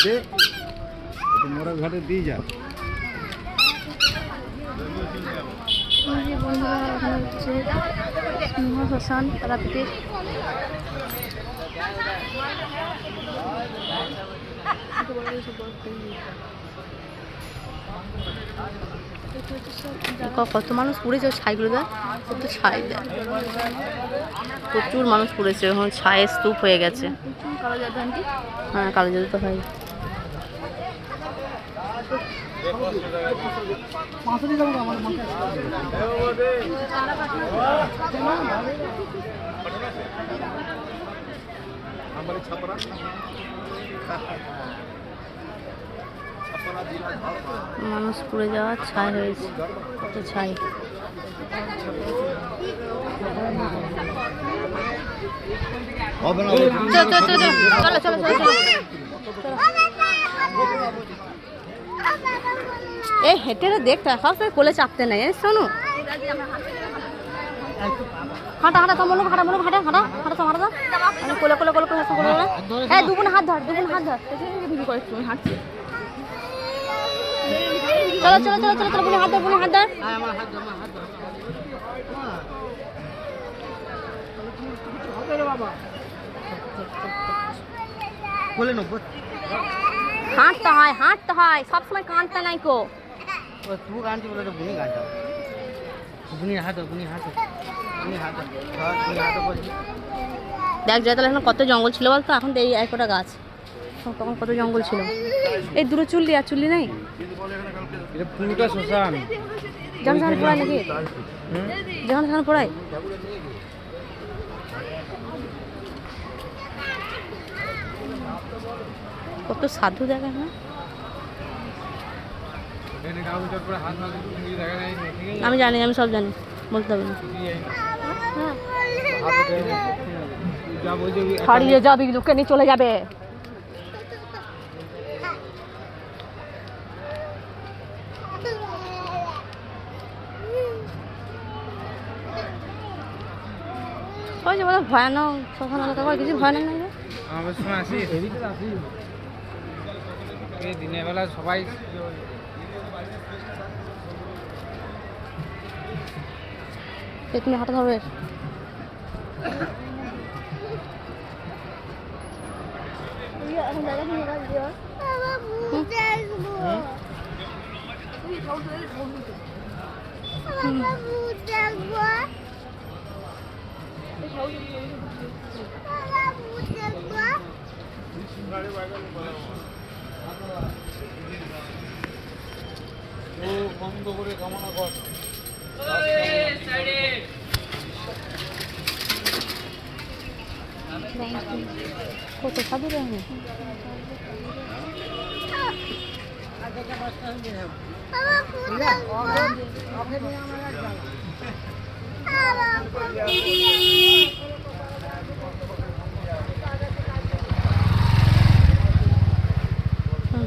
দে মোরা ঘাটে দিয়ে যা। বন্ধুরা এখানে হচ্ছে সিংহ শ্মশান তারাপীঠের। কত মানুষ পড়েছে ছাইগুলো দেয়, কত ছাই দেয়, প্রচুর মানুষ পড়েছে। এখন ছায়ের স্তূপ হয়ে গেছে। হ্যাঁ, কালো জাদু তো হয়। মানুষ পুড়ে যাওয়ার ছাই হয়েছে, কত ছাই। চলো চলো চলো চলো, এই হেঁটে দেখতে সব কোলে চাপতে নেই, শোনো। হাঁটা হাঁটা তো মনে হাঁটা মনে হাঁটা হাঁটা হাঁটা তো হাঁটা আমি কোলে কোলে কোলে কোলে কোলে। হ্যাঁ, দুগুণ হাত ধর, দুগুণ হাত ধর, ভিডিও করে তুমি হাঁটছি। চলো চলো চলো চলো চলো, বুনি হাত ধর, বুনি হাত ধর। হাঁটতে হয়, হাঁটতে হয়, সবসময় কাঁদতে নাই কো। তুই কাঁদছি বলে বুনি কাঁদা, বুনি হাত বুনি হাত বুনি হাত বুনি হাত বলছি। দেখ যায় তাহলে এখন কত জঙ্গল ছিল বলতো, এখন এই একটা গাছ, তখন কত জঙ্গল ছিল। এই দূরে চুল্লি আর চুল্লি নেই, এটা পুরোটা শ্মশান। যেখানে সেখানে পড়ায় নাকি, যেখানে সেখানে পড়ায়। কত সাধু দেখা না। আমি জানি, আমি সব জানি, বলতে হবে না। হারিয়ে যাবি, লোকে নিয়ে চলে যাবে। ওই যে বলে ভয়ানক শ্মশান এলাকা, কিছু ভয়ানক নাই। আমাদের সময় আসি দিনের বেলা সবাই তুমি হাঁটা ধরবে। বন্ধ করে কামনা কর। কত সাধু রে।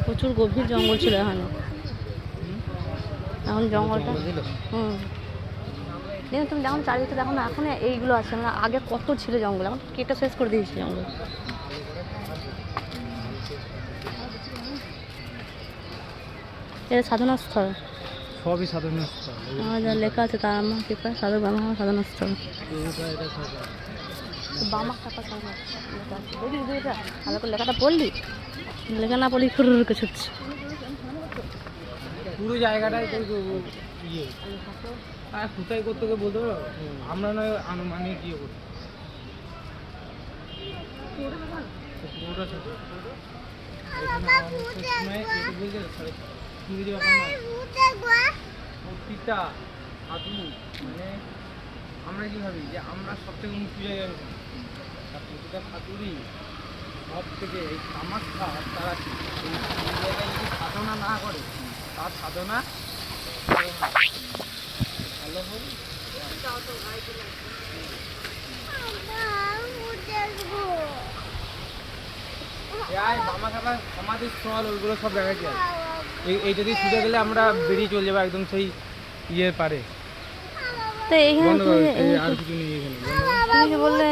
প্রচুর গভীর জঙ্গল ছিল এখানে, এখন জঙ্গলটা দেখো তুমি যখন চারিদিকে দেখো না, এখন এইগুলো আছে, মানে আগে কত ছিল জঙ্গল, এখন কেটে শেষ করে দিয়েছে জঙ্গল। এটা সাধনা স্থল, সবই সাধনা স্থল। আমার যা লেখা আছে তার আমার কৃপা সাধু বামা সাধনা স্থল। বামা টাকা ভালো করে লেখাটা পড়লি, লেখা না পড়লি খুরুরকে ছুটছে পুরো জায়গাটাই ইয়ে আর কোথায় করতে বলতে পারো, আমরা নয় আনুমানিক ইয়ে করি পুরোটা ছোট। প্রতিটা সাধু মানে আমরা কি ভাবি যে আমরা সব থেকে উঁচু জায়গায়, প্রতিটা সাধুরই সব থেকে এই কামাখ্যা তারা এই জায়গায় যদি সাধনা না করে, তার সাধনা ভালো হবে। বামাখাতা সমাধিস্থল ওইগুলো সব দেখা যায়। এইটা দিয়ে ছুটে গেলে আমরা বেরিয়ে চলে যাবো একদম সেই ইয়ের পারে। তো এইখানে আর কিছু নেই এখানে বললে